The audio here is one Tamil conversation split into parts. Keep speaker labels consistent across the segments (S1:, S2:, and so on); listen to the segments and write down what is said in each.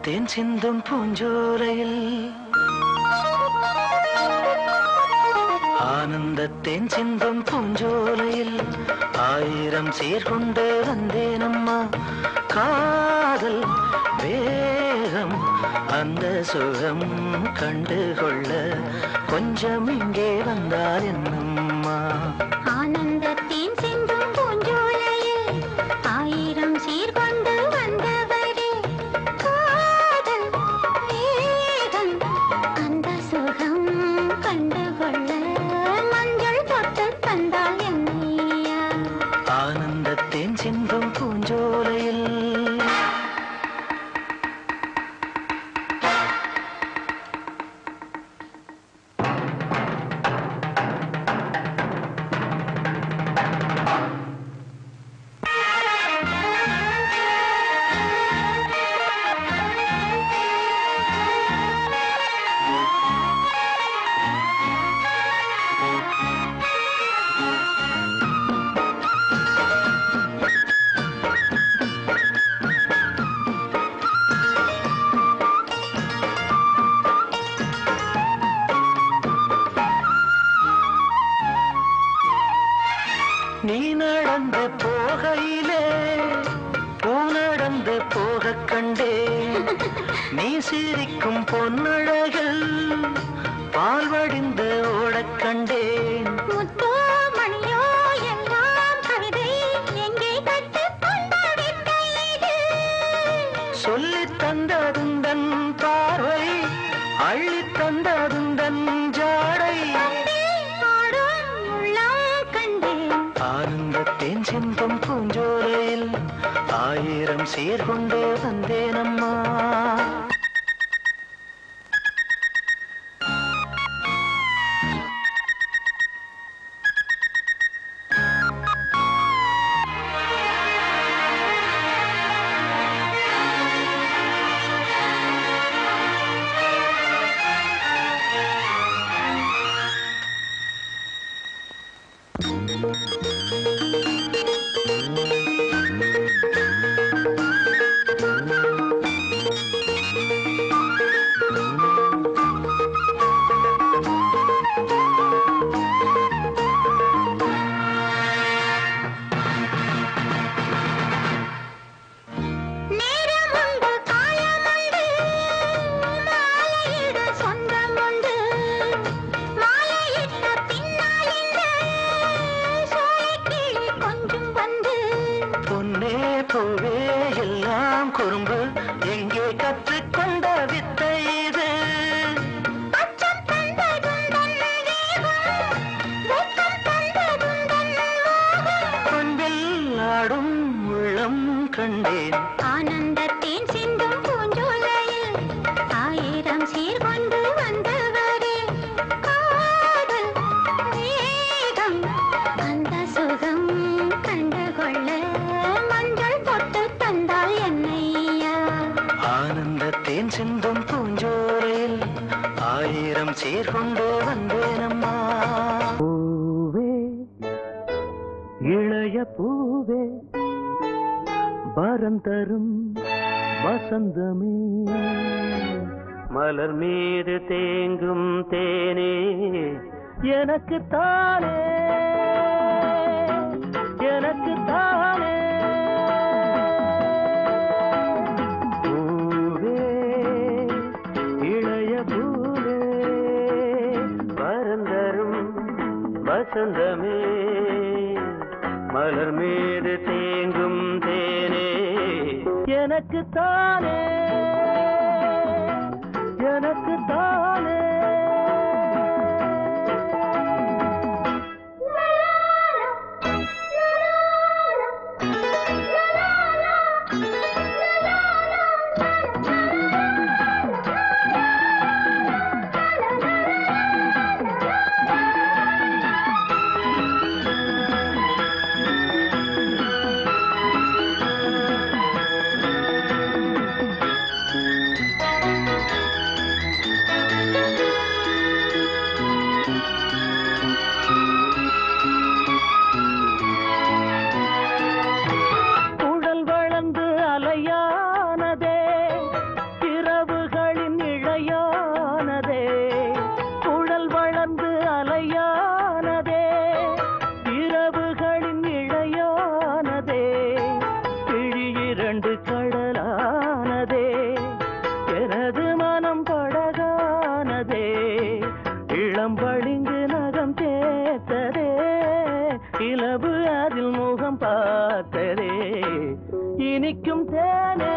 S1: தேன் சிந்தும் பூஞ்சோலையில் ஆனந்த தேன் சிந்தும் பூஞ்சோலையில் ஆயிரம் சீர்கொண்டு வந்தேனம்மா. காதல் வேகம் அந்த சுகம் கண்டுகொள்ள கொஞ்சம் இங்கே வந்தால் என்னம்மா.
S2: ஆனந்தத்தின் சிந்தும் பூஞ்சோலையில் ஆயிரம் சீர்கொண்டு வந்தவரே, காதல் வேகம் அந்த சுகம் கண்டுகொள்ள மஞ்சள் தொட்டு தந்தால் என்னையா.
S1: ஆனந்தத்தின் சிந்தும் பூஞ்சோலையில் நீ நடந்து போகையிலே பூ நடந்து போக கண்டே. நீ சிரிக்கும் பொன்னழகில் பால் வடிந்து ஓடக் கண்டேன்.
S2: முத்தோ மணியோ எல்லாம் கவிதை எங்கே கற்றுக்கொண்ட வித்தை இது.
S1: சொல்லித் தந்ததுந்தன் பார்வை அள்ளித் தந்ததுந்தன் ஜாடை. ஆனந்தத்தேன் சிந்தும் பூஞ்சோலையில் ஆயிரம் சீர்கொண்டு வந்தேனம்மா. பூவே எல்லாம் குறும்பு எங்கே கற்றுக்கொண்ட வித்தை இது. கொண்டில் ஆடும் உள்ளம் கண்டேன்.
S2: ஆனந்தத்தின் சிந்தும் பூஞ்சோலையில் ஆயிரம் சீர்கொண்டு வந்தவரே, காதல் வேகம் அந்த சுகம் கண்டுகொள்ள மஞ்சள் தொட்டு தந்தால் என்னையா.
S1: ஆனந்தத்தேன் சிந்தும் பூஞ்சோலையில் ஆயிரம் சீர்கொண்டு வந்தேனம்மா. பூவே இளைய பூவே வரம் தரும் வசந்தமே, மலர் மீது தேங்கும் தேனே எனக்கு தானே எனக்கு தானே. பூவே இளைய பூவே வரம் தரும் வசந்தமே, மலர் மீது தேங்கும் தேனே எனக்கு தானே எனக்கு தானே. பார்த்ததே இனிக்கும் தேனே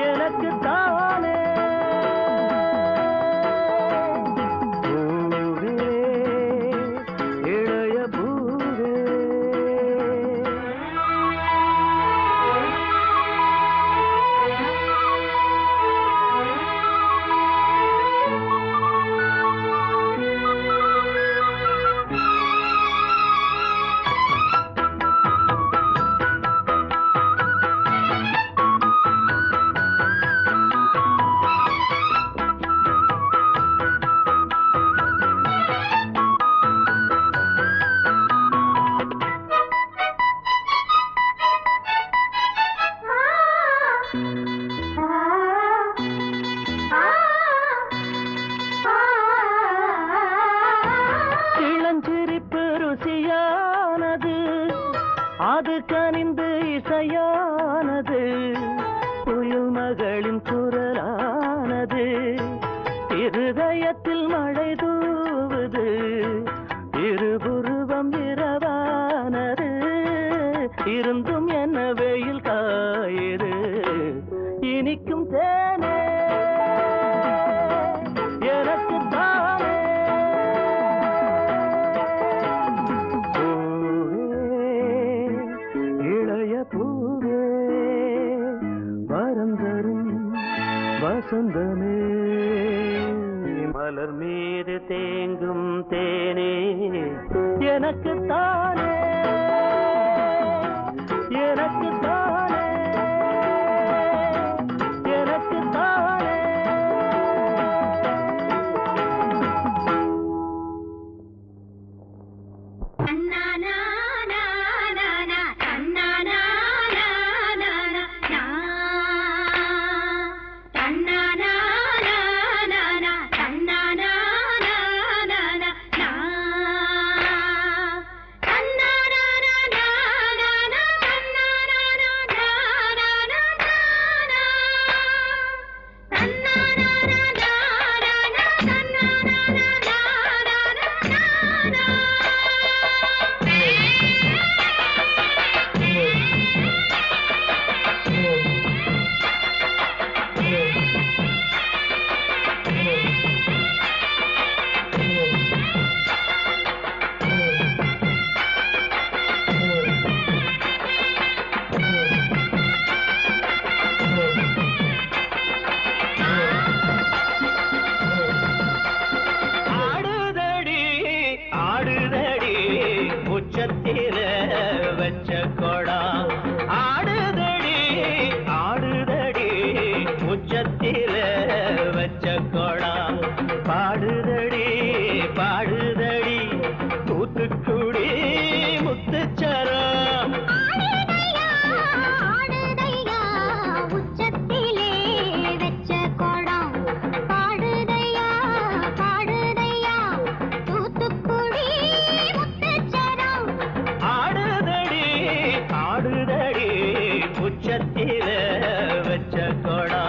S1: எனக்கு தானே பூவே இளைய பூவே இளஞ்சிரிப்பு ருசியானது அது கனிந்து இசையானது புயல் மகளின் குரலானது இருதயத்தில் மழை தூவுது இருபுருவம் இரவானது இருந்தும் என்ன வெயில் காயுது இனிக்கும் தேனே எனக்கு தானே இளைய பூவே வரம் தரும் வசந்தமே மலர் மீது தேங்கும் தேனே எனக்கு தானே எனக்கு தானே எனக்கு தானே உச்சத்தில வச்ச கொடா ஆடுதடி ஆடுதடி உச்சத்தில வச்ச கொடா பாடுதடி பாடுதடி தூத்துக்குடி முத்துச்சரம் உச்சத்தில வச்ச கொடா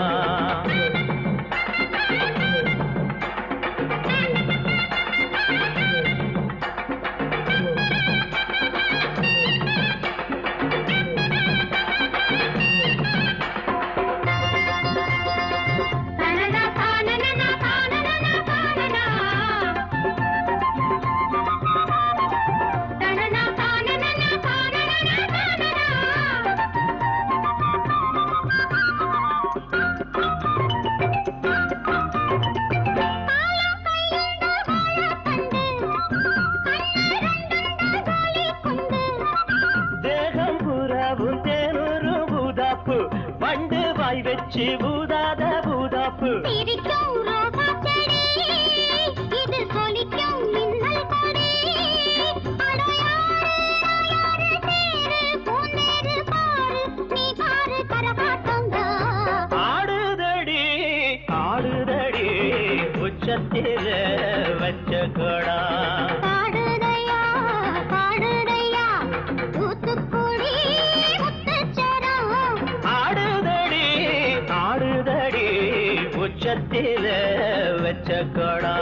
S1: பண்டு வாய் வச்சு பூதாத பூதாப்பு
S2: இது சொலிக்கும் மின்னல் கொடி
S1: ஆடுதடி ஆடுதடி உச்சத்தில வச்ச கொடா
S2: பாடுதையா பாடுதையா தூத்துக்குடி முத்துச்சரம்
S1: ஆடுதடி ஆடுதடி உச்சத்தில வச்ச கொடா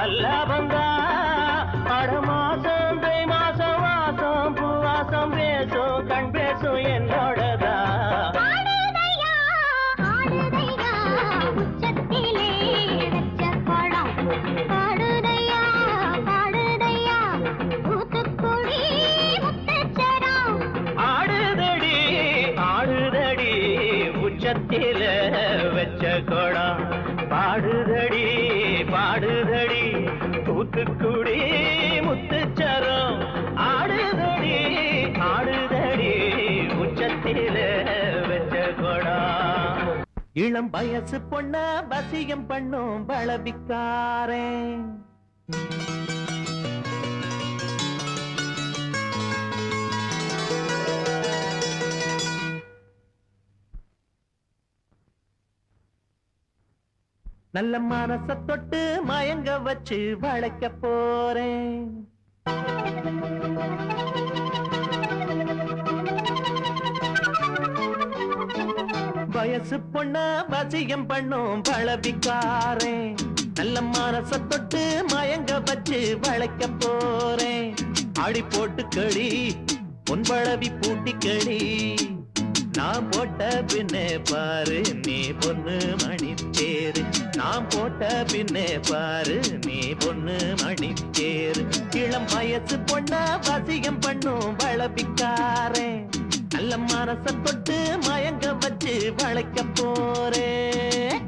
S1: நல்ல வந்தா அட மாசம் தை மாசம் வாசம் பூவாசம் பேசும் கண் பேசும் என்னோடதா
S2: ஆடுதையா ஆடுதையா உச்சத்திலே வெச்ச குடம் பாடுதையா பாடுதையா தூத்துக்குடி முத்துச்சரம்
S1: ஆடுதடி ஆடுதடி உச்சத்தில வச்ச கொடம் பாடுதடி பாடுதடி தூத்துக்குடி முத்துச்சரம் ஆடுதடி ஆடுதடி உச்சத்தில வச்ச கொடம் இளம் வயசு பொண்ண வசியம் பண்ணும் பலவிக்காரே நல்ல மனச தொட்டு மயங்க வச்சு வளைக்க போறேன் வயசு பொண்ண வசியம் பண்ணும் பலவிக்காரேன் நல்ல மனச தொட்டு மயங்க வச்சு வளைக்க போறேன் ஆடி போட்டு களி பொன்பழவி பூட்டி களி நான் போட்ட பின்னே பாரு நீ பொண்ணு மணி தேரு நான் போட்ட பின்னே பாரு நீ பொண்ணு மணி தேரு இளம் வயசு பொண்ண வசியம் பண்ணும் வளபிக்காரேன் நல்ல மனச தொட்டு மயங்க வச்சு வளைக்க போறேன்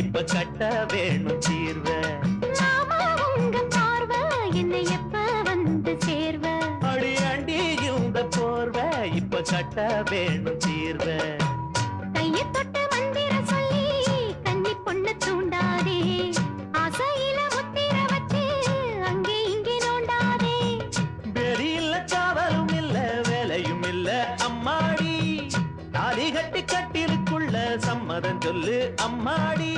S1: இப்ப கட்ட வேணும் தீர்வ
S2: உங்க பார்வை என்னை எப்ப வந்து சேர்வ
S1: அடியாண்டி இந்த போர்வ இப்ப கட்ட வேணும் தீர்வ
S2: கைய தொட்டு மந்திர சொல்லி கன்னி பொண்ணு தூண்டாதே ஆசையில முத்திர வச்சு அங்கே இங்கே நோண்டாதே
S1: வெறியில்ல காவலும் இல்ல வேலையும் இல்ல அம்மாடி தாலி கட்டி கட்டிலுக்குள்ள சம்மதம் சொல்லு அம்மாடி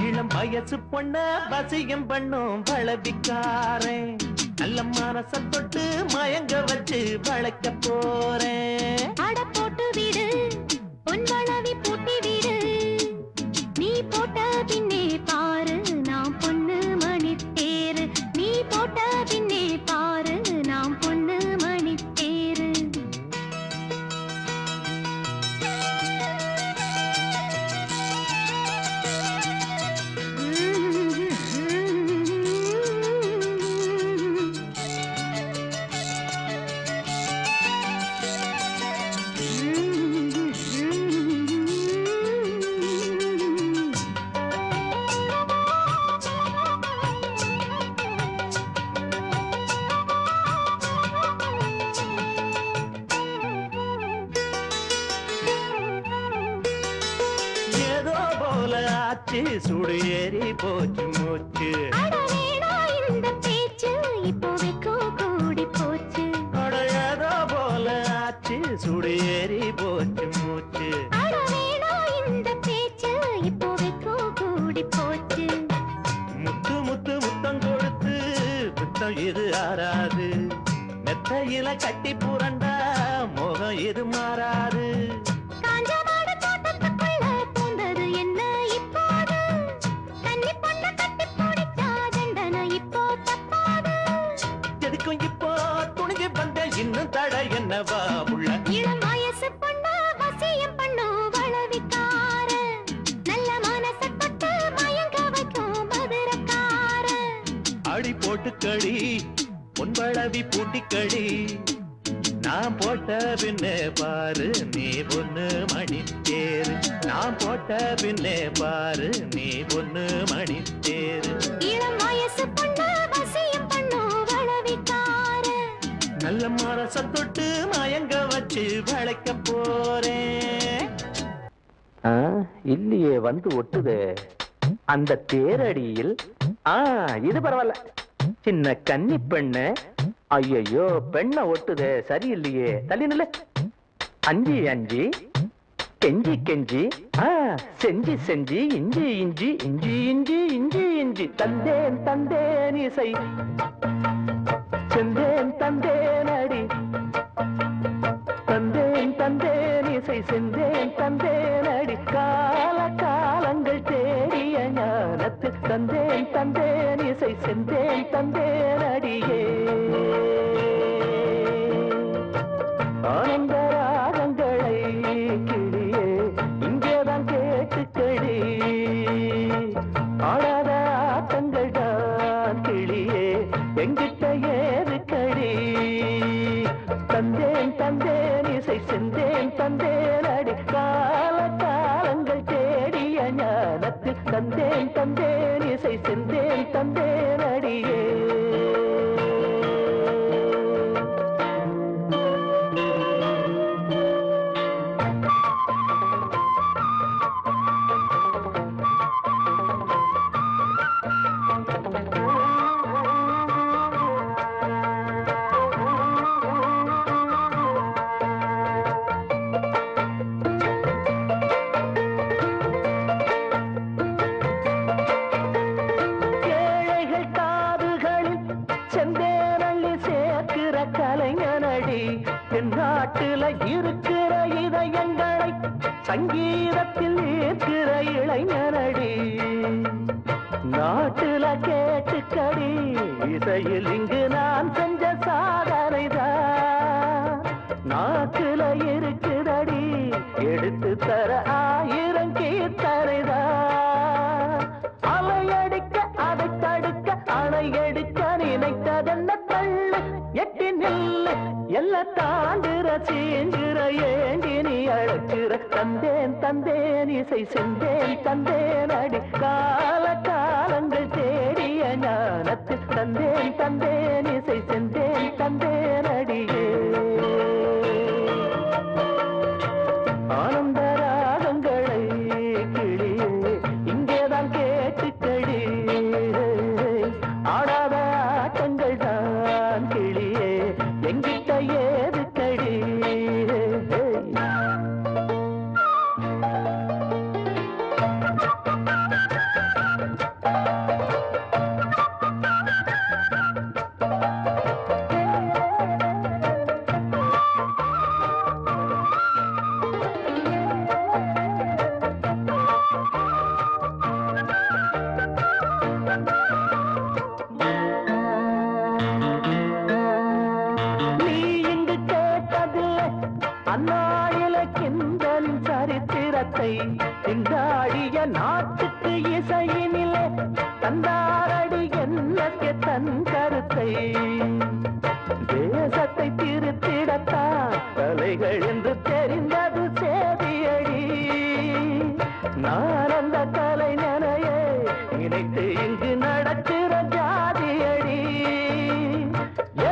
S1: இளம் வயசு பொண்ண வசியம் பண்ணும் பலவிக்காரேன் நல்ல மனச தொட்டு மயங்க வச்சு வளைக்க போறேன்
S2: அட போட்டு விடு பொன்வளவி பூட்டி விடு நீ போட்ட பின்னே பாரு நான் பொண்ணு மணி தேரு நீ போட்ட பின்னே பாரு நான் பொண்ணு மணி தேரு
S1: சுடு ஏறி போச்சு மூச்சு
S2: இந்த பேச்சு இப்போதைக்கோ கூடி போச்சு
S1: அடையாதோ போல ஆச்சு சுடு ஏறி போச்சு மூச்சு
S2: இந்த பேச்சு இப்போதைக்கோ கூடி போச்சு
S1: முத்து முத்து முத்தம் கொடுத்து புத்தம் இது ஆறாது மெத்தையில கட்டி புரண்டா மோகம் இது மாறாது இன்னும் தட என்னவா உள்ள
S2: இளம் வயசு பொண்ணு வசியம் பண்ணு வளவிக்கார நல்ல மனச தொட்டு மயங்க வைக்கும் மதுரக்கார
S1: அடி போட்டு களி பொன்பளவி பூட்டி களி நான் போட்ட பின்னே பாரு நீ பொண்ணு மணி தேரு நான் போட்ட பின்னே பாரு நீ பொண்ணு மணி தேரு
S2: இளம் வயசு பொண்ணு வசியம் பண்ணு வளவிக்கார
S1: மனச தொட்டு மயங்க வச்சு வளைக்க போறேன். இல்லையே வந்து ஒட்டுது அந்த தேரடியில். இது பரவாயில்ல. சின்ன கன்னி பெண்ணு. ஐயோ பெண்ண ஒட்டுது சரியில்லையே. தள்ளி நில்ல. அஞ்சி அஞ்சி கெஞ்சி கெஞ்சி செஞ்சி செஞ்சி இஞ்சி இஞ்சி இஞ்சி இஞ்சி இஞ்சி இஞ்சி தந்தேன் தந்தேன் இசை செந்தேன் தந்தேன் அடி தந்தேன் தந்தேன் இசை செந்தேன் தந்தேன் அடி கால காலங்கள் தேடிய ஞானத்து தந்தேன் தந்தேன் இசை செந்தேன் தந்தேன் அடியே ஆனந்த ராகங்களை கிளியே இங்கேதான் கேட்டுக்கடி ஆடாத ஆட்டங்கள் தான் கிளியே எங்கிட்ட ஏறுக்கடி தந்தேன் தந்தேன் இசை செந்தேன் தந்தேன் அடி கால காலங்கள் தேடிய ஞானத்தில் தந்தேன் தந்தேன் இசை செந்தேன் தந்தேன் அடியே நாட்டுல இருக்கிற இதயங்களை சங்கீதத்தில் இருக்கிற இளைஞனடி நாட்டுல கேட்டுக்கடி இசையில் இங்கு நான் செஞ்ச சாதனைதான் நாட்டுல இருக்குதடி எடுத்து தர 1000 கீர்த்தனைதான் அலையடிக்க அதை தடுக்க அணை எடுக்க நினைத்ததென்ன தள்ளு எட்டி நில்லு எல்ல தாண்டுற சீங்குற ஏண்டி நீ அழைக்கிற தந்தேன் தந்தேன் இசை செந்தேன் தந்தேன் அடி கால காலங்கள் தேடிய ஞானத்து தந்தேன் தந்தேன் இசை செந்தேன் தந்தேன் அடியே ஆனந்த ராகங்களை கிளியே இங்கேதான் கேட்டுக்கடி ஆடாத ஆட்டங்கள் தான் கிளியே எங்கிட்ட ஏதுக்கடி திண்டாடிய நாட்டுக்கு இசையினிலே தந்தாரடி என்னಕ್ಕೆ தன் கருத்தை தேசத்தை திருத்திடத்தான் கலைகள் என்று தெரிந்தது சேதியடி நான் அந்த கலைஞனையே நினைத்து இங்கு நடக்கிற ஜாதியடி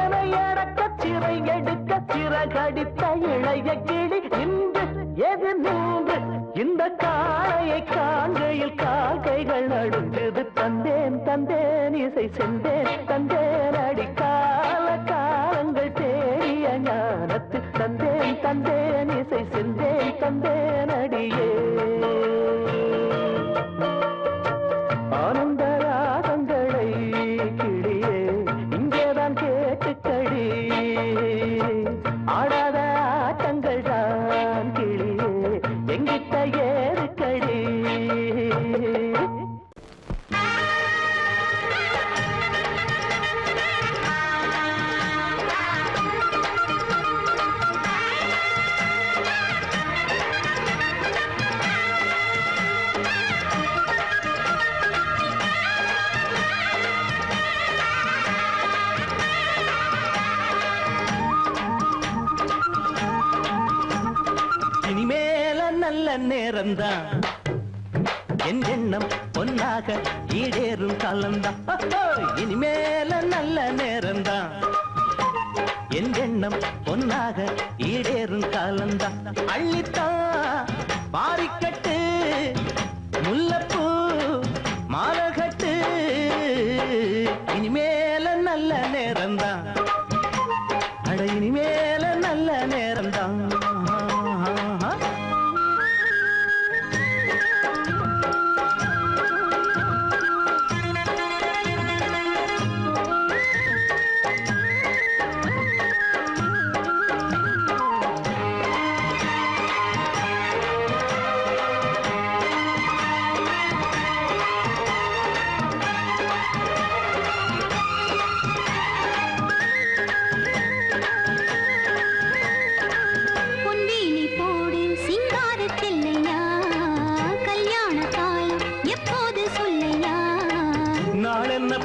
S1: என எடக்க சிறை எடுக்க சிறகடித்த இளைய கிளி இன்று எது நின்று இந்த காளையை காங்கையில் காக்கைகள் நடுங்குது தந்தேன் தந்தேன் இசை செந்தேன் தந்தேன் அடி கால காலங்கள் தேடிய ஞானத்து தந்தேன் தந்தேன் இசை செந்தேன் தந்தேன் அடியே ஆனந்த ராகங்களை கிளியே இங்கேதான் கேட்டுக்கடி ஆடாத ஆட்டங்கள் தான் கிளியே எங்கிட்ட ஏறுக்கடி இனிமேல நல்ல நேரம்தான் என் எண்ணம் பொன்னாக ஈடேறும் காலம்தான் இனிமேல நல்ல நேரம்தான் என் எண்ணம் பொன்னாக ஈடேறும் காலந்தான். அள்ளித்தான் பாரிக்கட்டு முல்லப்பூ மாலகட்டு, இனிமேல நல்ல நேரம்தான், அட இனிமேல நல்ல நேரம்தான்.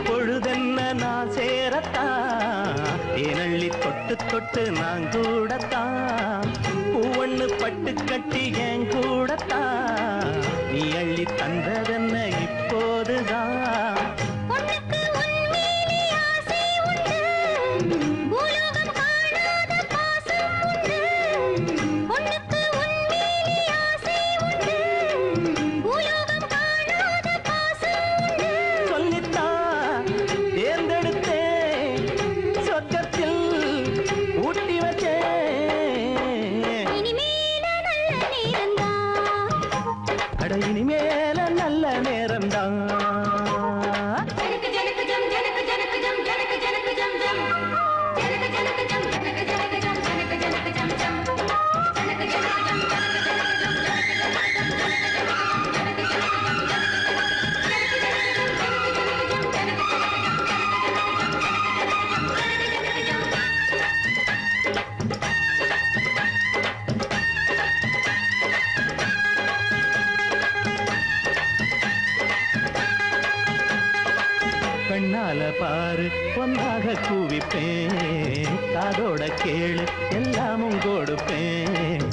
S1: பொழுதென்ன நான் சேரத்தான், ஏனள்ளி தொட்டு தொட்டு நான் கூடத்தான், பூவண்ணு பட்டு கட்டி என் கூடத்தான், நீ அள்ளி தந்ததென்ன இப்போதுதான். இனிமேல நல்ல நேரம்தான். கண்ணால பாரு பொன்னாக கூவிப்பேன், காதோட கேளு எல்லாமும் கொடுப்பேன்.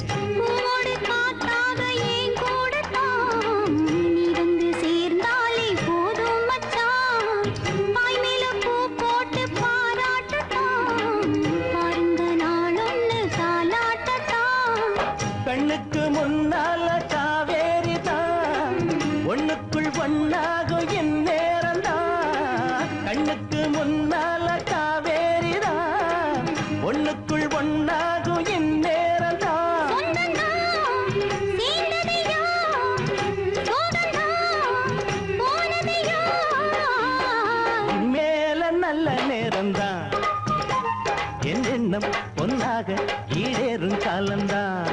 S1: கண்ணுக்கு முன்னால காவேரி தான், ஒண்ணுக்குள் ஒன்னாகும் என் நேரம் தான். கண்ணுக்கு முன்னால காவேரி தான், ஒண்ணுக்குள் ஒன்னாகும் என் நேரம் தான். மேல நல்ல நேரம் தான், என் எண்ணம் பொன்னாக ஈடேறும் காலந்தான்.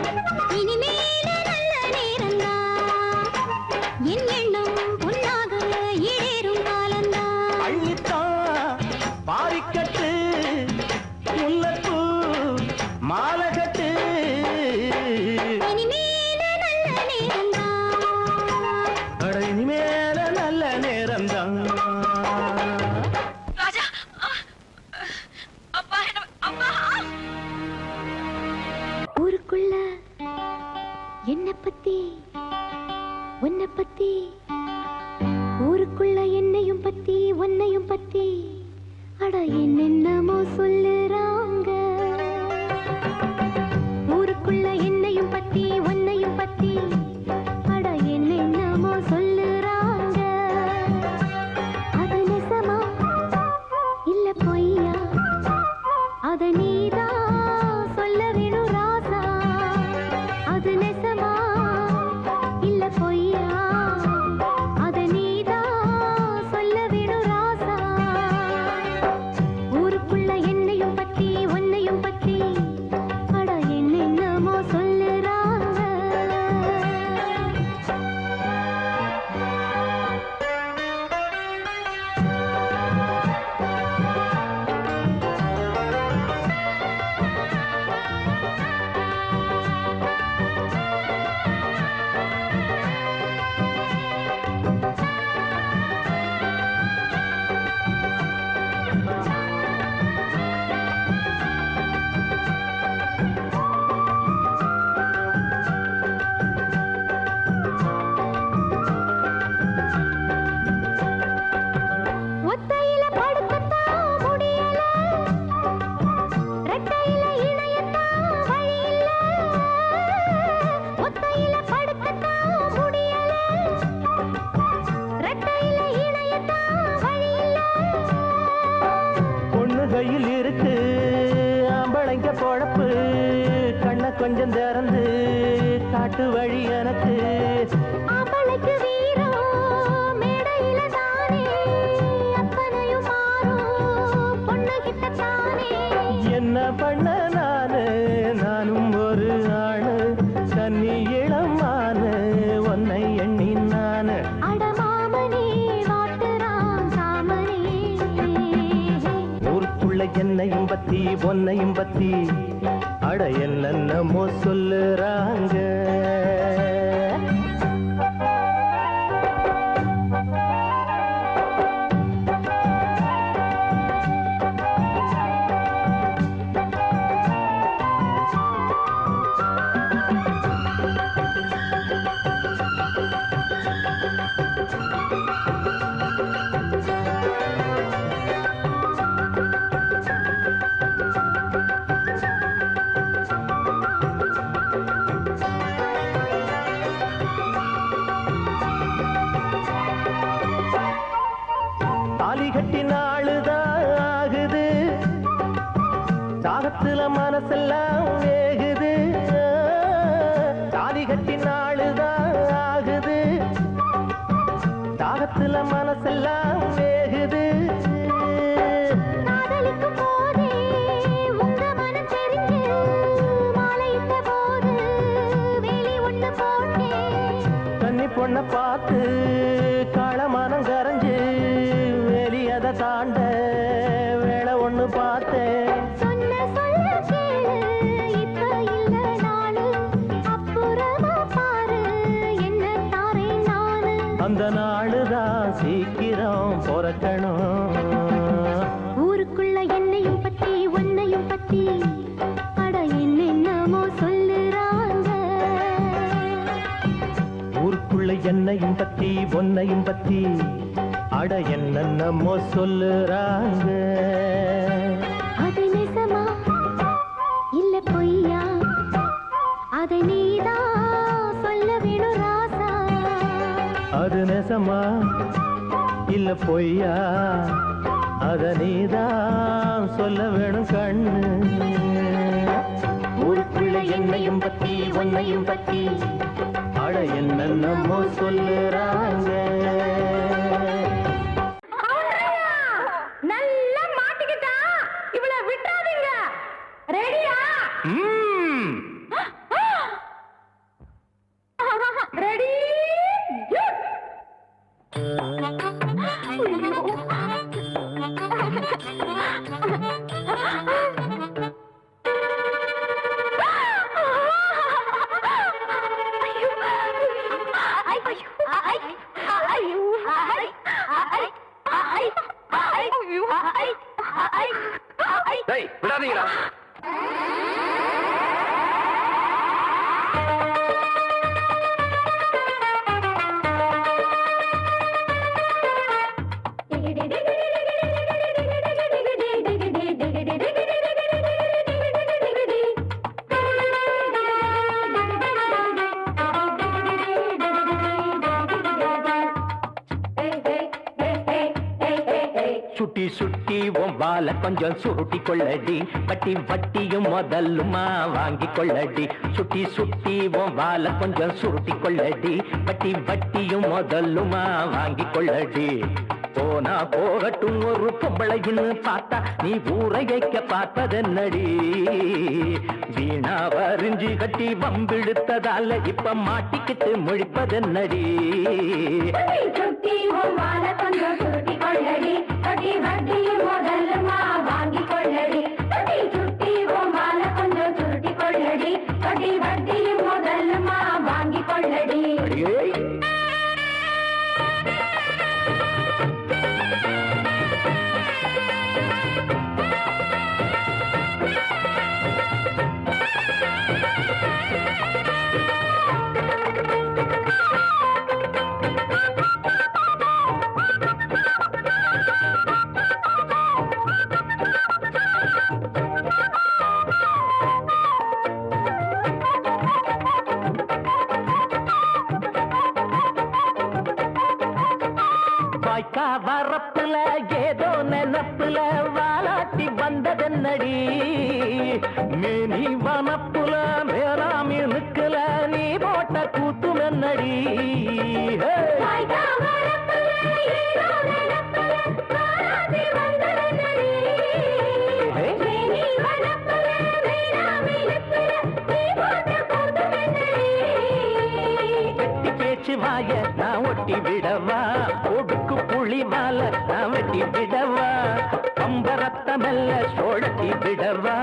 S2: இனிமேல நல்ல நேரம்தான், என் எண்ணம் பொன்னாக ஈடேறும் காலந்தான்.
S1: அள்ளித்தான் பாரிக்கட்டு முல்லப்பூ மாலகட்டு,
S2: இனிமேல நல்ல நேரம்தான்,
S1: அட இனிமேல நல்ல நேரம்தான்.
S3: ராஜா, அப்பா, அப்பா.
S2: ஊருக்குள்ள
S1: கையில் இருக்கு ஆம்பளைங்க பொழப்பு கண்ண கொஞ்சம் திறந்து காட்டு வழி எனக்கு
S2: ஆம்பளைக்கு வீரம் மேடையில தானே அப்பனையும் மாறும் பொண்ணுகிட்ட தானே
S1: என்ன பண்ண நானும் ஒரு ஆணு தண்ணி இளமானு உன்னை எண்ணி நானு
S2: அடமாமனே வாட்டுறான் சாமனே
S1: ஊருக்குள்ள என்னையும் பத்தி பொன்னையும் பத்தி அட என்னென்னமோ சொல்லுறாங்க தாலி நாளுதான் ஆகுது தாகத்துல மனசெல்லாம் வேகுது தாலி கட்டி நாளுதான் ஆகுது தாகத்துல மனசெல்லாம் வேகுது
S2: காதலிக்கும் போதே உங்க மனம் தெரிஞ்சு மாலையிட்ட போது வேலி ஒண்ணு போட்டேன்
S1: கன்னி பொண்ண பார்த்து காளமானம் கரைஞ்சு வேலியதை தாண்ட வேலை ஒண்ணு பார்த்தேன்
S2: சொன்ன சொல்ல கேளு இப்ப இல்ல நாளு அப்புறமா பாரு என்ன தாரேன் நானு
S1: அந்த நாளுதான் சீக்கிரம் பிறக்கணும்
S2: ஊருக்குள்ள என்னையும் பத்தி உன்னையும் பத்தி அட என்னென்னமோ சொல்லுறாங்க
S1: ஊருக்குள்ள என்னையும் பத்தி பொன்னையும் பத்தி அட என்னென்னமோ சொல்லுறாங்க
S2: அது நிஜமா இல்ல பொய்யா அதை நீதான் சொல்ல வேணும் ராசா
S1: அது நெசமா இல்ல பொய்யா அத நீதான் சொல்ல வேணும் கண்ணு ஊருக்குள்ள என்னையும் பத்தி உன்னையும் பத்தி அட என்னென்னமோ சொல்லுறாங்க
S2: நல்லா மாட்டிக்கிட்டா இவளை விட்டாதீங்க ரெடியா ரெடி
S1: விடாதீங்களா சுட்டி சுட்டி ஒவ்வால கொஞ்சம் சுருட்டி கொள்ளடி வட்டி வட்டியும் முதல்லுமா வாங்கி கொள்ளடி சுட்டி சுட்டி ஒவ்வால கொஞ்சம் சுருட்டி கொள்ளடி வட்டி வட்டியும் முதல்லுமா வாங்கி கொள்ளடி போனா போகட்டும் ஒரு பொம்பளைன்னு பார்த்தா நீ ஊரை வைக்க பார்ப்பதென்னடி வீணா வரிஞ்சு கட்டி வம்பிழுத்ததால இப்ப மாட்டிக்கிட்டு முழிப்பதென்னடி
S2: சுட்டி மால கொஞ்சம் சுருட்டி கொள்ளடி கட்டி வட்டி முதல்லுமா வாங்கி கொள்ளடி சுட்டி மால கொஞ்சம் சுருட்டி கொள்ளடி கட்டி வட்டி முதல்லுமா வாங்கி கொள்ளடி
S1: என்னடி மேனி வனப்புல மேலாமீனுக்குல நீ போட்ட கூத்தும் என்னடி வெட்டி பேச்சு வாய நான் ஒட்டி விடவா ஒடுக்கு புளி மால நான் வெட்டி விடவா பம்பரத்த மெல்ல சோழட்டி விடவா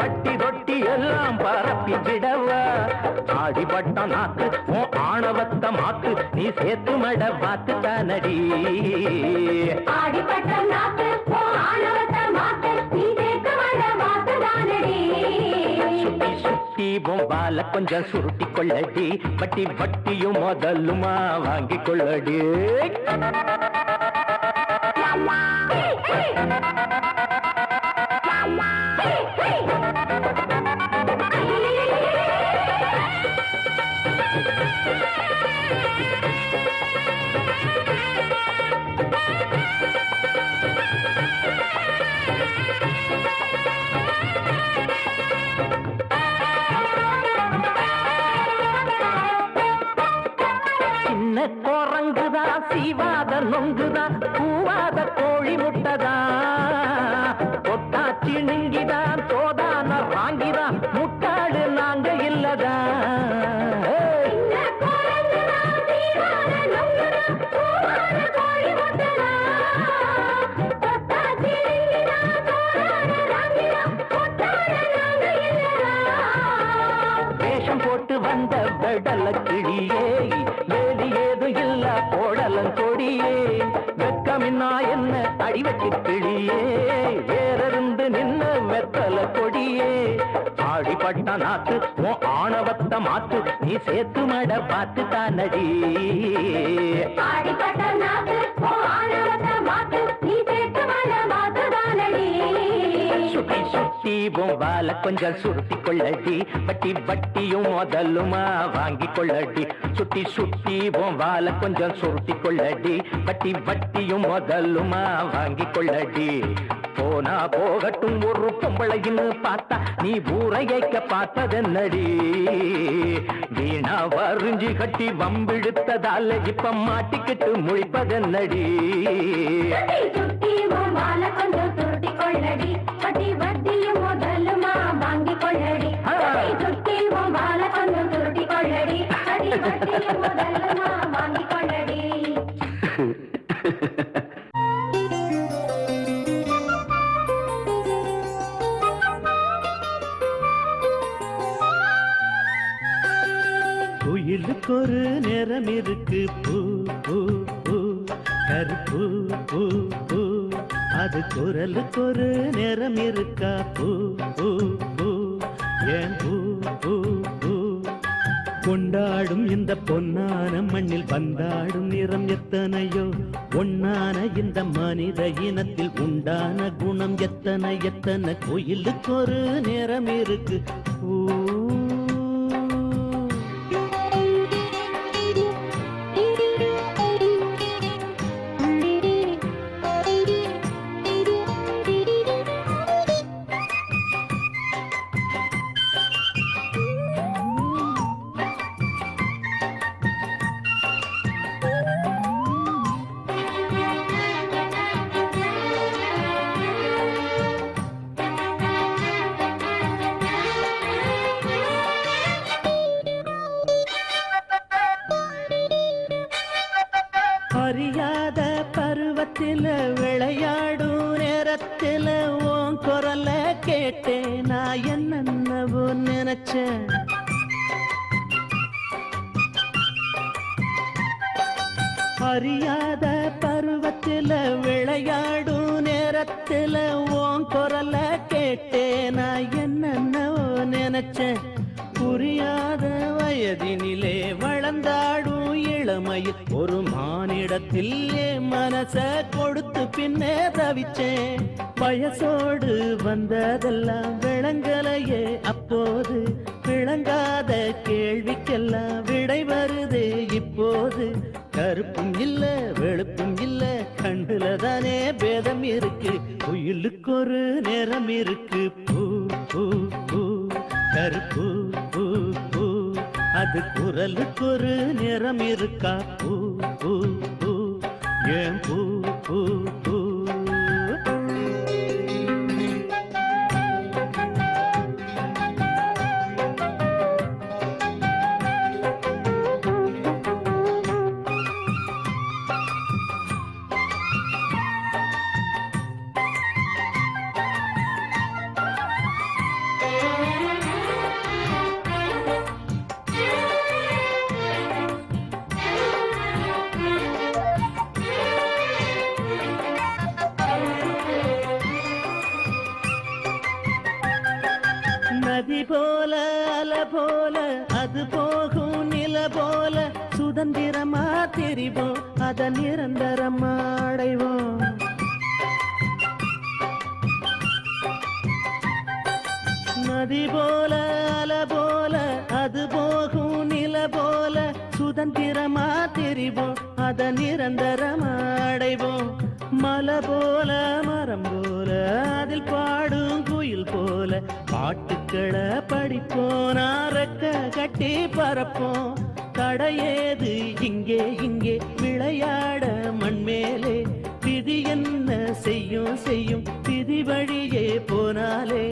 S1: பட்டி தொட்டி எல்லாம் பரப்பி விடவா ஆடிப்பட்ட நாக்கு உன் ஆணவத்த மாக்கு நீ சேர்த்து மட பார்த்து தானடி
S2: ஆடிப்பட்ட நாக்கு ஆணவத்த மாக்கு நீ சேர்த்து மட பார்த்து தானடி
S1: சுத்தி சுத்தி பொம்பால கொஞ்சம் சுருட்டி கொள்ளடி பட்டி பட்டியும் முதலுமா வாங்கி கொள்ளடி சின்ன குரங்குதா சீவாத நொங்குதா பூவாத கோழி முட்டதா கொட்டா சிணுங்கிதான் சோதான வாங்கிதான் முட்டாடு நாங்க இல்லதா வேஷம் போட்டு வந்த வெடல கிளியே வேலி ஏதும் இல்ல கோடலன் கொடியே வெக்கமின்னா என்ன அடிவெட்டி கிளியே வேறிருந்து நின்ன வெத்தல கொடியே ஆடிப்பட்ட நாக்கு உன் ஆணவத்த மாத்து நீ சேர்த்து மட பார்த்து தானடி
S2: ஆடிப்பட்ட நாக்கு ஆணவத்த மாக்கு நீ சேர்த்து மட பார்த்து தானடி
S1: சுத்தி சுத்தி பொம்பால கொஞ்சம் சுருட்டி கொள்ளடி பட்டி பட்டியும் முதலுமா வாங்கி கொள்ளடி சுத்தி சுத்தி பொம்பால கொஞ்சம் சுருட்டி கொள்ளடி பட்டி பட்டியும் முதலுமா வாங்கி கொள்ளடி போனா போகட்டும் ஒரு பொம்பளைன்னு பார்த்தா நீ ஊரையைக்க பார்த்ததென்னடி வீணா வரிஞ்சி கட்டி வம்பிழுத்ததால இப்ப மாட்டிக்கிட்டு முழிப்பதென்னடி
S2: சுத்தி பொம்பால கொஞ்சம் சுருட்டி கொள்ளடி பட்டி பட்டியும் முதலுமா வாங்கி கொள்ளடி சுத்தி பொம்பால கொஞ்சம் சுருட்டி கொள்ளடி பட்டி பட்டியும் முதலுமா வாங்கி கொள்ளடி
S1: குயிலுக்கு ஒரு நிறம் இருக்கு பூ பூ பூ கருப்பு பூ பூ அது குரலுக்கு ஒரு நிறம் இருக்கா பூ பூ பூ ஏன் பூ பூ பூ கொண்டாடும் இந்த பொன்னான மண்ணில் வந்தாடும் நிறம் எத்தனையோ ஒன்னான இந்த மனித இனத்தில் உண்டான குணம் எத்தனை எத்தனை கோயிலுக்கு ஒரு நிறம் இருக்கு பூ அறியாத பருவத்தில விளையாடும் நேரத்தில உன் குரல கேட்டேன் நான் என்னென்னவோ நினைச்சேன் அறியாத பருவத்தில விளையாடும் நேரத்தில உன் குரல கேட்டேன் நான் என்னென்னவோ நினைச்சேன் புரியாத வயதினிலே வளர்ந்தாடும் இளமையில் ஒரு மானிடத்தில் என் மனச கொடுத்து பின்னே தவிச்சேன் வயசோடு வந்ததெல்லாம் விளங்கலையே அப்போது விளங்காத கேள்விக்கெல்லாம் விடை வருதே இப்போது கருப்பும் இல்ல வெளுப்பும் இல்ல கண்ணுல தானே பேதம் இருக்கு குயிலுக்கு ஒரு நிறம் இருக்கு பூ பூ பூ கருப்பு பூ பூ அது குரலுக்கு ஒரு நிறம் இருக்கா பூ பூ பூ ஏன் பூ பூ பூ நதி போல அல போல அது போகும் நில போல சுதந்திரமா தெரிவோம் அத நிரந்தரமா அடைவோம் நதி போல அல போல அது போகும் நில போல சுதந்திரமா தெரிவோம் அத நிரந்தரமா அடைவோம் மலை போல மரம் போல அதில் பாடும் குயில் போல பாட்டுக்களை படிப்போம் ரெக்க கட்டி பறப்போம் தடையேது இங்கே இங்கே விளையாட மண்மேலே விதி என்ன செய்யும் செய்யும் விதி வழியே போனாலே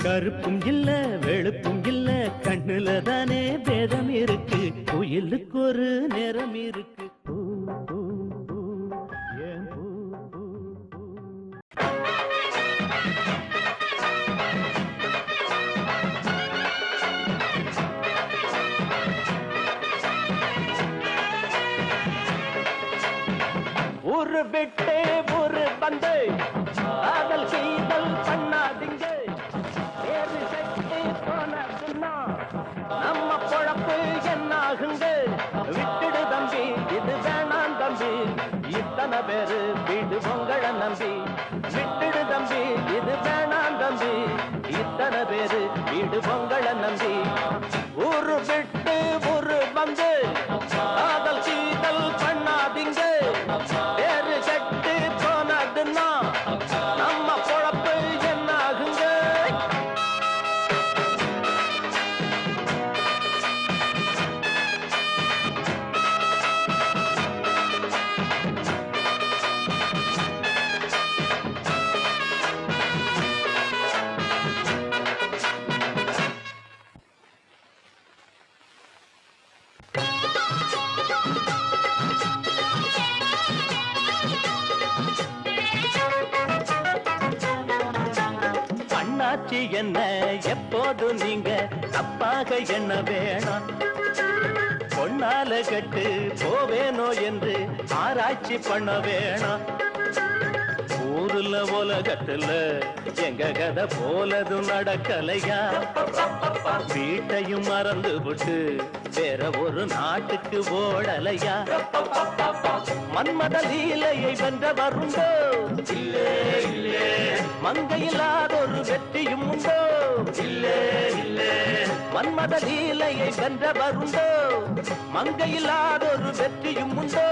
S1: கருப்பும் இல்ல வெளுப்பும் இல்ல கண்ணுல தானே பேதம் இருக்கு குயிலுக்கு ஒரு நிறம் இருக்கு பூ பூ பூ ஏன் பூ பூ பூ ஒரு விட்டு ஒரு பந்து காதல் செய்தல் பண்ணாதீங்க வேறு சக்தி போனதுன்னா நம்ம பொழப்பு என்னாகுங்க விட்டுடு தம்பி இது வேணாம் தம்பி இத்தனை பேரு வீடு பொங்கலை நம்பி விட்டுடு தம்பி இது வேணாம் தம்பி இத்தனை பேரு வீடு பொங்கலை நம்பி ஒரு விட்டு ஒரு பந்து காதல் செய்தல் பண்ணாதீங்க வேறு சக்தி போனதுன்னா நம்ம பொழப்பு என்னாகுங்க அண்ணாச்சி என்ன எப்போது நீங்க தப்பாக என்ன வேணாம் பொன்னால கட்டு போவேனோ என்று ஆராய்ச்சி பண்ண வேணாம் ஊருல உலகத்துல எங்க கதை போலது நடக்கலையா வீட்டையும் மறந்து விட்டு வேற ஒரு நாட்டுக்கு ஓடலையா மன்மத லீலையை வென்ற வருண்டோ இல்லே இல்லே மங்கையில்லாதொரு வெற்றியும் உண்டோ இல்லே இல்லே மன்மத லீலையை வென்ற வருண்டோ மங்கையில்லாதொரு வெற்றியும் உண்டோ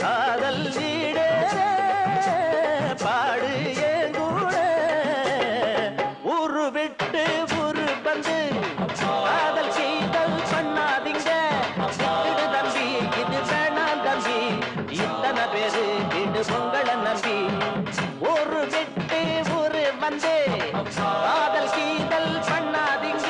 S1: காதல் நீடே பாடு ஏங்கூட ஊரு விட்டு ஊரு வந்து காதல் செய்தல் பண்ணாதீங்க விட்டுடு தம்பி இது வேணாம் தம்பி இத்தனை பேரு வீடு பொங்கலை நம்பி ஒரு விட்டு ஊரு வந்து காதல் செய்தல் பண்ணாதீங்க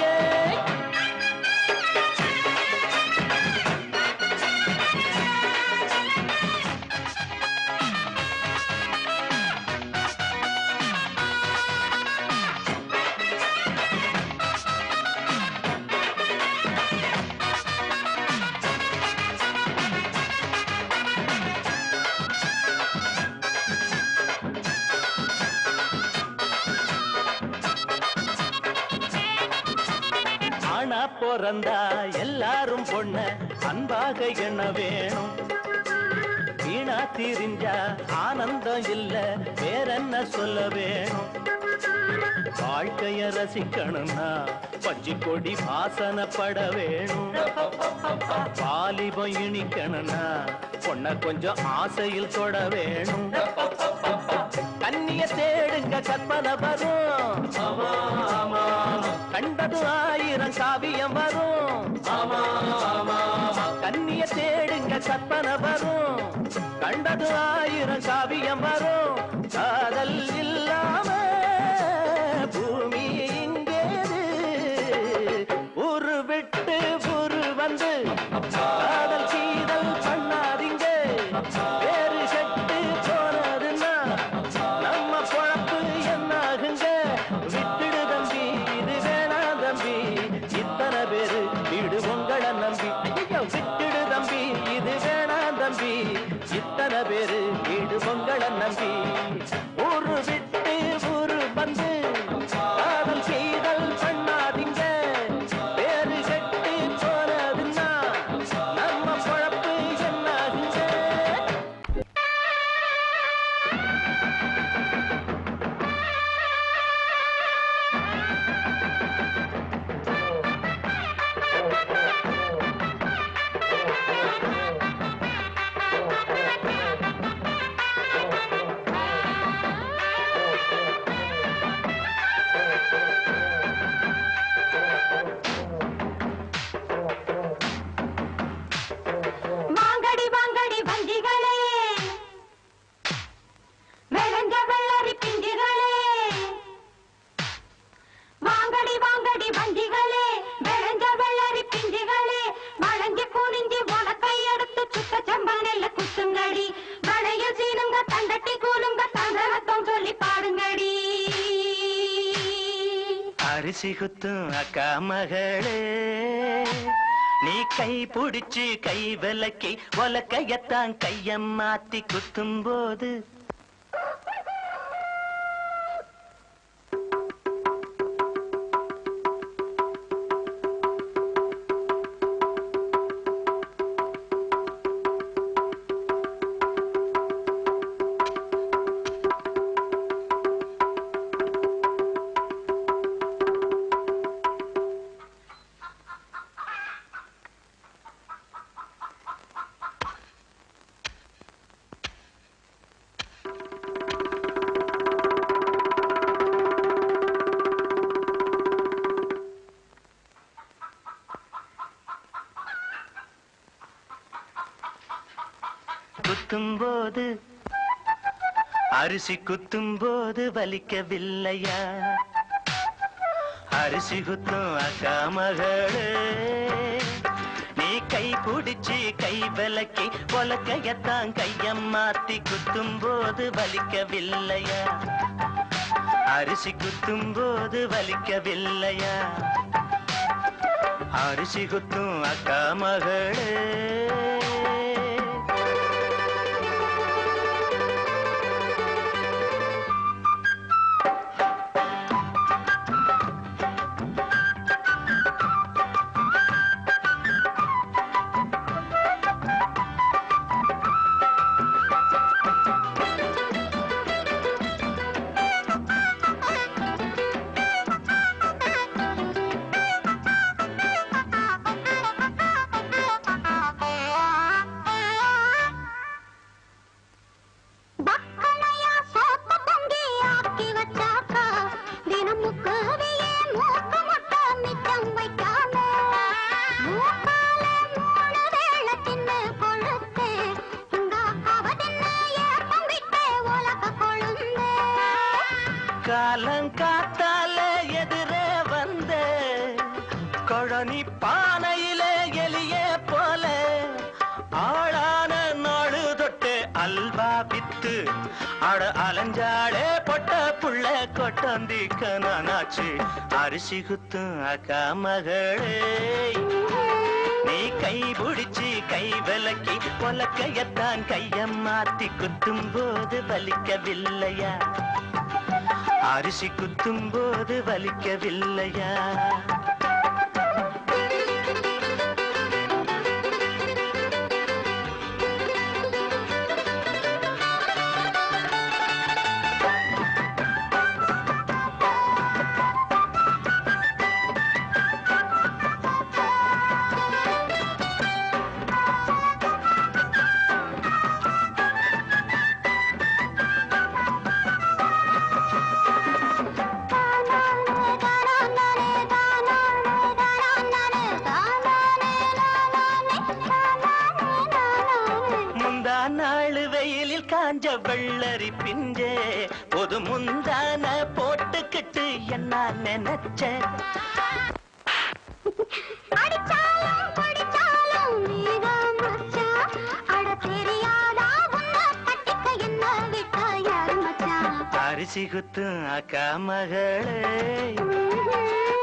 S1: பிறந்தா எல்லாரும் பொண்ண அன்பாக எண்ண வேணும் வீணா திரிஞ்சா ஆனந்தம் இல்ல வேறென்ன சொல்ல வேணும் வாழ்க்கைய ரசிக்கணும்னா பஞ்சு கொடி வாசனப்பட வேணும். வாலிபம் இனிக்கணும்னா பொண்ண கொஞ்சம் ஆசையில் தொட வேணும். கண்ணிய தேடுங்க கற்பனை வரும், கண்டது 1000 காவியம் வரும். கண்ணிய தேடுங்க கற்பனை வரும், கண்டது 1000 காவியம் வரும். காதல் இல்லாம பூமி இங்கேது, ஊரு விட்டு ஊரு வந்து காதல் கீதல் பண்ணாதீங்க. வேறு கெட்டு போனதுன்னா நம்ம பொழப்பு என்னாகுங்க. விட்டுடு தம்பி, இது வேணாம் தம்பி, இத்தனை பேரு வீடு உங்களை நம்பி. விட்டுடு தம்பி, இது வேணாம் தம்பி, இத்தனை பேரு வீடு உங்களை நம்பி. ஊரு விட்டு ஊரு வந்து காதல் செய்தல் பண்ணாதீங்க. வேறு கெட்டு போனதுன்னா நம்ம பொழப்பு என்னாகுங்க.
S2: வாங்கடி வாங்கடி வஞ்சிகளே, விளைஞ்ச வெள்ளரி பிஞ்சுகளே. வாங்கடி வாங்கடி வஞ்சிகளே, விளைஞ்ச வெள்ளரி பிஞ்சுகளே. வளைஞ்சு குனிஞ்சு உனக்கை எடுத்து சுத்த செம்பனெல்ல குத்துங்கடி. வளைய சீனுங்க தண்டட்டி கூலுங்க தந்தரத்தம் சொல்லி பாடுங்கடி.
S1: அரிசி குத்தும் அக்கா மகளே, நீ கை பிடிச்சு கை விலக்கி உலக்கையத்தான் கைய மாத்தி குத்தும் போது குத்தும் போது அரிசி குத்தும் போது வலிக்கவில்லையா? அரிசி குத்தும் அக்கா மகளே, நீ கை பிடிச்சு கை விலக்கி உலக்கையத்தான் கைய மாத்தி குத்தும் போது வலிக்கவில்லையா? அரிசி குத்தும் போது வலிக்கவில்லையா? அரிசி குத்தும் அக்கா மகளே. காலங்காத்தால எதிரே வந்த கொழனி பானையிலே எலியே போல ஆளான நாடு தொட்டு அல்வா வித்து அட அலஞ்சாடே பொட்ட புள்ள கொட்டந்திக்க நானாச்சு. அரிசி குத்தும் அக்கா மகளே, நீ கை பிடிச்சு கை விலக்கி உலக்கையத்தான் கைய மாத்தி குத்தும் போது வலிக்கவில்லையா? அரிசி குத்தும் போது வலிக்கவில்லையா? காஞ்ச வெள்ளரி பிஞ்சே ஒரு முந்தான போட்டுக்கிட்டு என்ன நினைச்ச
S2: அடிச்சாலும் படிச்சாலும் நீதான் மச்சான். அட தெரியாதா உன்னை கட்டிக்க என்ன விட்டா யாரு மச்சான்?
S1: அரிசி குத்தும் அக்கா மகளே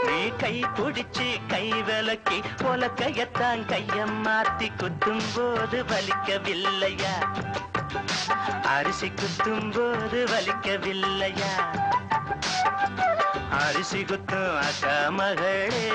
S1: நீ கை பிடிச்சு கை விலக்கி உலக்கையத்தான் கைய மாத்தி குத்தும் போது வலிக்கவில்லையா? அரிசி குத்தும் போது வலிக்கவில்லையா? அரிசி குத்தும் அக்கா மகளே.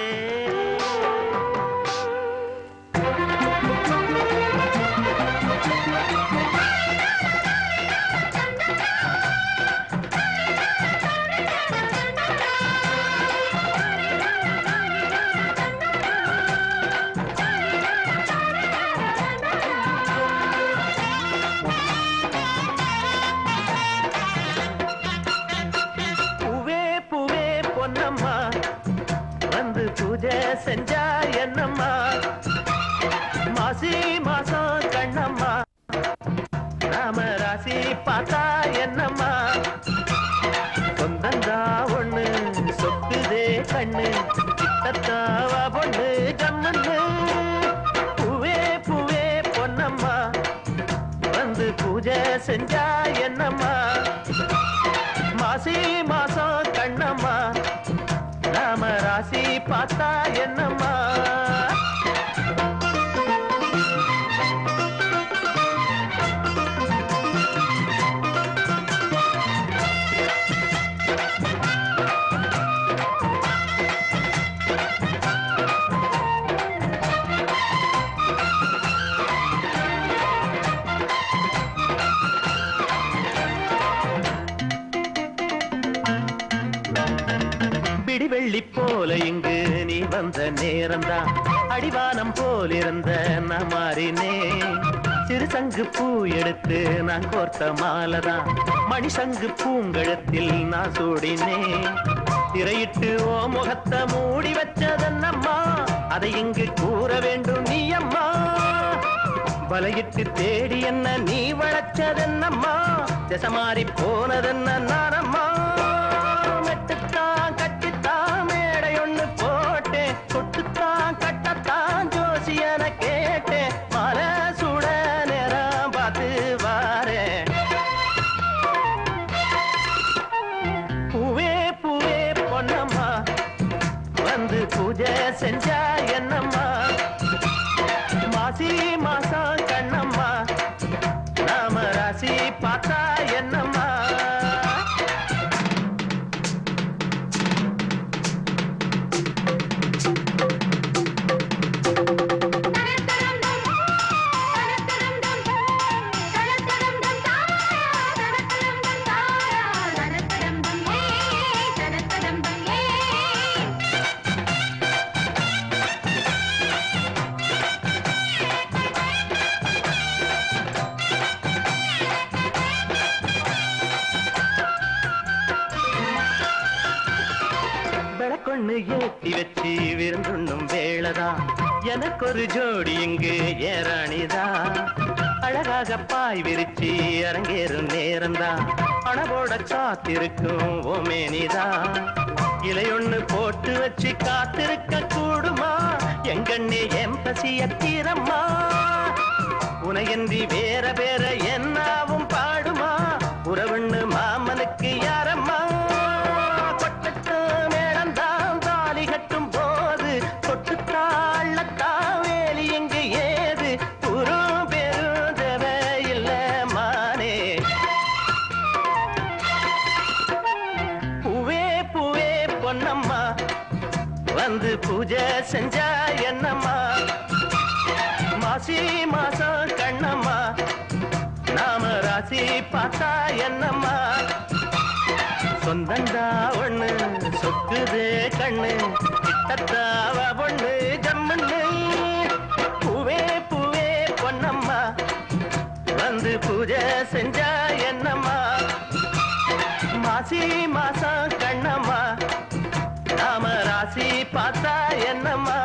S1: பூஜை செஞ்சா என்னம்மா மாசி மாசம் கண்ணம்மா நாம ராசி பார்த்தா என்னம்மா சொந்தந்தா ஒண்ணு சொக்குதே கண்ணு கிட்டத்தாவா பொண்ணு ஜம்மண்ணு பூவே பூவே பொன்னம்மா வந்து பூஜை செஞ்சா என்னம்மா மாசி மாசம் கண்ணம்மா நாம ராசி பார்த்தா என்னம்மா வெள்ளி போல இங்கு நீ வந்த நேரம்தான் அடிவானம் போலிருந்த நான் மாறினே சிறு சங்கு பூ எடுத்து நான் கோர்த்த மாலதான் மணி சங்கு பூங்கழத்தில் நான் சூடினே திரையிட்டு ஓ முகத்தை மூடி வச்சதன்னம்மா அதை இங்கு கூற வேண்டும் நீ அம்மா வலையிட்டு தேடி என்ன நீ வளச்சதன்னம்மா திசை மாறி போனதென்ன நானம்மா மெட்டுத்தான் கட்டித்தான் மேடை ஒண்ணு போட்டேன் சொட்டுத்தான் கட்டத்தான் ஜோசியன கேட்டேன் மலை சுட நேரம் பார்த்து வாரேன் பூவே பூவே பொன்னம்மா வந்து பூஜை செஞ்சா என்னம்மா மாசி மாசம் கண்ணம்மா நாம ராசி பார்த்தா என்னம்மா விளக்கொண்ணு ஏத்தி வச்சு விருந்துண்ணும் வேளைதான் எனக்கு ஒரு ஜோடி இங்கு ஏறாணிதான் அழகாக பாய் விரிச்சு அரங்கேறும் நேரம்தான் அணவோட காத்திருக்கும் ஓமேனிதான் இலையொண்ணு போட்டு வச்சு காத்திருக்க கூடுமா எங்கண்ணே என் பசிய தீரம்மா உனையன்றி வேற வேற என்னாவும் பாடுமா உறவுன்னு மாமனுக்கு யாரம்மா வந்து பூஜை செஞ்சா என்னம்மா மாசி மாசம் கண்ணம்மா நாம ராசி பார்த்தா என்னம்மா சொந்தந்தா ஒண்ணு சொக்குதே கண்ணு கிட்டத்தாவ பொண்ணு ஜம்மண்ணு பூவே பூவே பொன்னம்மா வந்து பூஜை செஞ்சா என்னம்மா மாசி மாசம் கண்ணம்மா நாம ராசி பார்த்தா என்னம்மா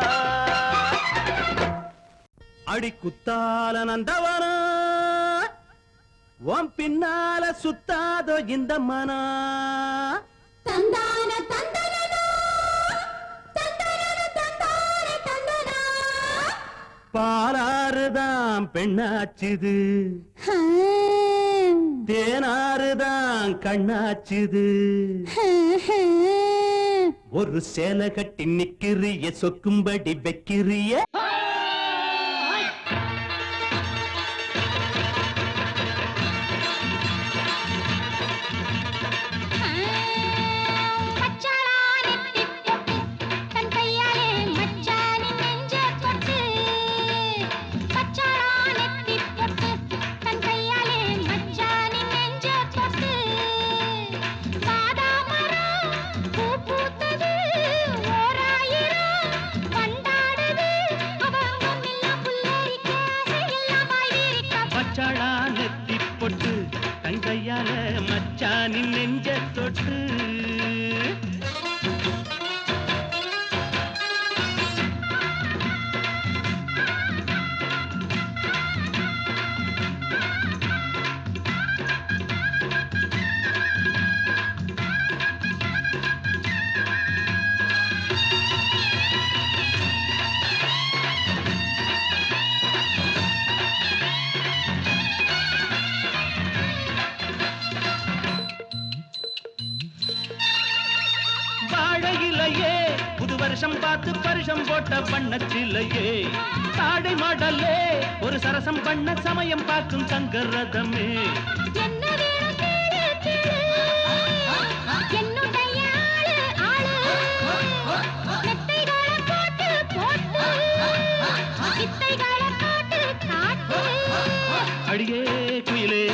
S1: அடி குத்தால நந்தவன உன் பின்னால சுத்தாதோ இந்த மனா
S2: தந்தான தந்தனனா தந்தனன தந்தானே தந்தனா
S1: பாலாறுதான் பெண்ணாச்சுது தேனாறுதான் கண்ணாச்சுது ஒரு சேலை கட்டி நிக்கிறிய சொக்கும்படி வைக்கிறிய கையால மச்சானின் நெஞ்ச தொட்டு வாழையிலையே புது வருஷம் பார்த்து பரிசம் போட்ட வண்ணச்சிலையே தாடை மாடலே ஒரு சரசம் பண்ண சமயம் பார்க்கும் சங்கரதமே அடியே குயிலே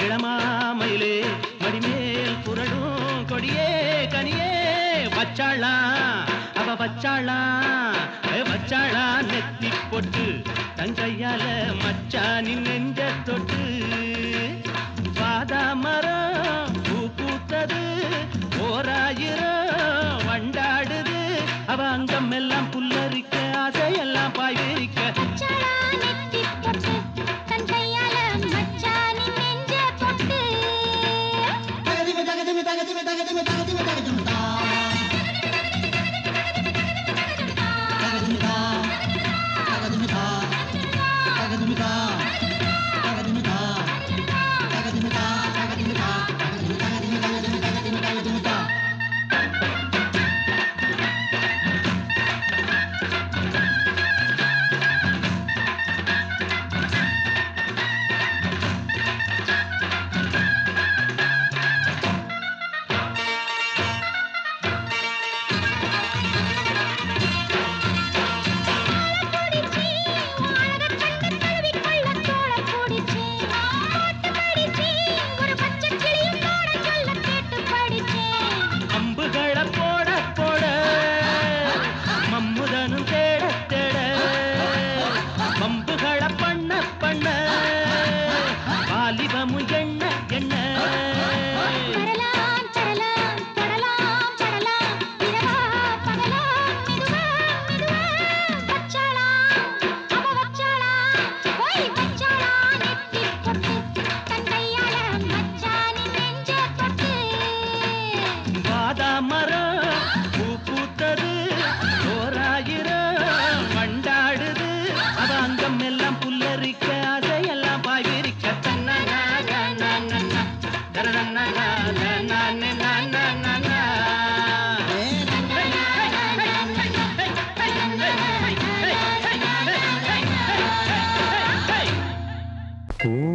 S1: இளமாமயிலே மடிமேல் புரடும் கொடியே கனியே வச்சாளா அவ வச்சாளா வச்சாளா நெத்தி போட்டு தங்கையால மச்சானின் நெஞ்ச தொட்டு பாதா மரம் பூ பூத்தது ஓராயிரம் வண்டாடுது அவ அங்கம் எல்லாம் புல்லரிக்க ஆசையெல்லாம் பாய்விரிக்க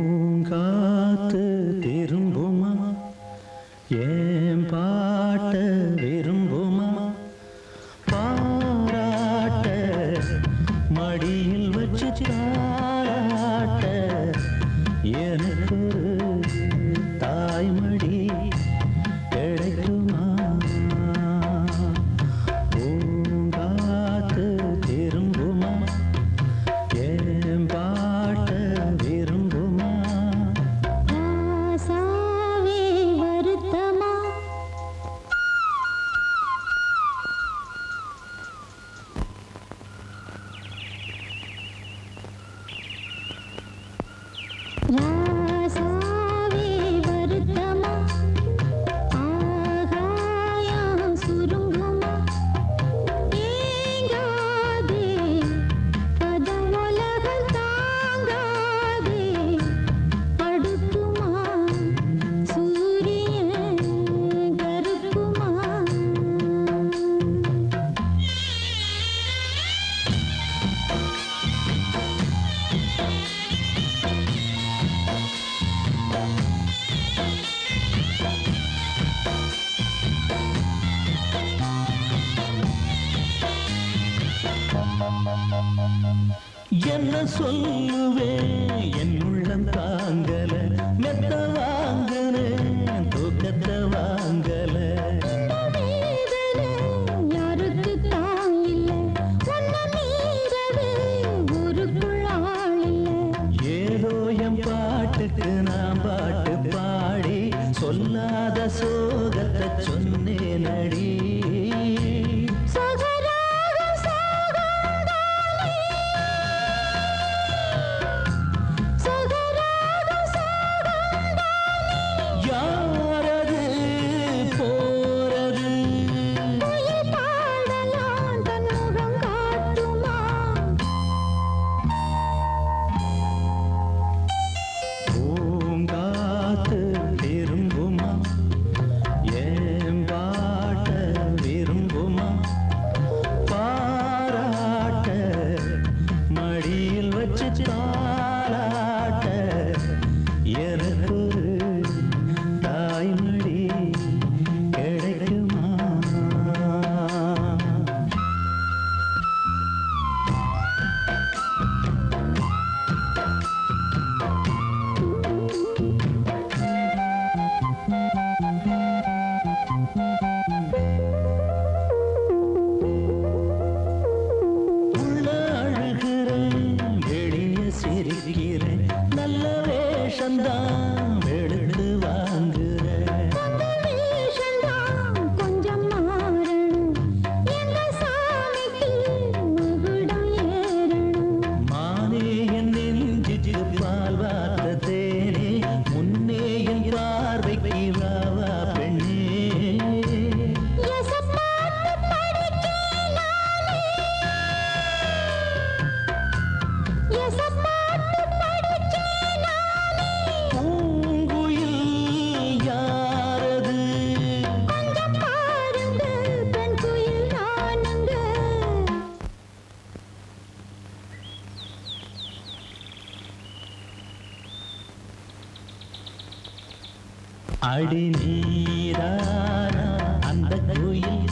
S1: பூங்காத்து திரும்புமா ஏன் பாட்ட விரும்புமா பாராட்ட மடியில் வச்சு தாராட்ட எனக்கு தாய்மடி கிடைக்குமா பூங்காத்து திரும்புமா ஏன் பாட்ட விரும்புமா
S2: ஆசாவே வருத்தமா
S1: என்ன சொல்லுவேன் என் உள்ளம் தாங்கல மெத்த வாங்கல தூக்கத்தை வாங்கல
S2: யாருக்கு தான் இல்லை ஒன்ன மீறவே ஊருக்குள் ஆள் இல்லை
S1: ஏதோ என் பாட்டுக்கு நான் பாட்டு பாடி சொல்லாத சோகத்தை சொன்னேன் அடி அடி நீரானா அந்த கோயில்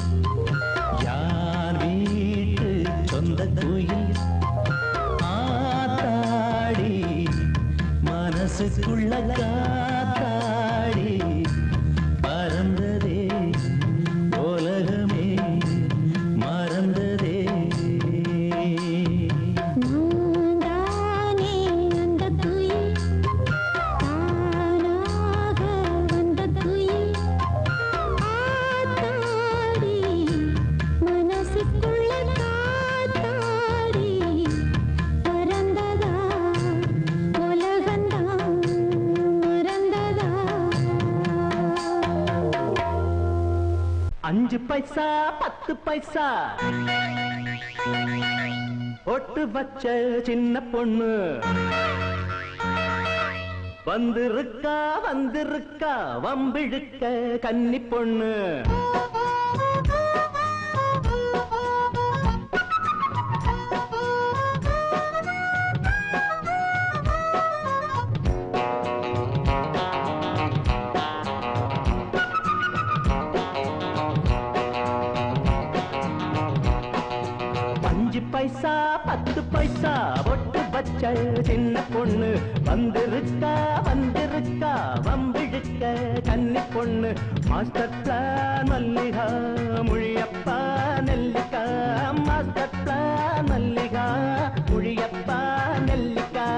S1: யார் வீட்டு சொந்த கோயில் ஆத்தாடி மனசுக்குள்ள காத்தாடி பறந்ததே உலகமே மறந்ததே அஞ்சு பைசா 10 பைசா ஒட்டு வச்ச சின்ன பொண்ணு வந்திருக்கா வந்திருக்கா வம்பிழுக்க கன்னி பொண்ணு பைசா 10 பைசா ஒட்டு பச்சை சின்ன பொண்ணு வந்திருக்கா வந்திருக்கா வம்பிழுக்க கன்னி பொண்ணு மாஸ்டர் பிளான் மல்லிகா முழியப்பா நெல்லிக்கா மாஸ்டர் பிளான் மல்லிகா முழியப்பா நெல்லிக்கா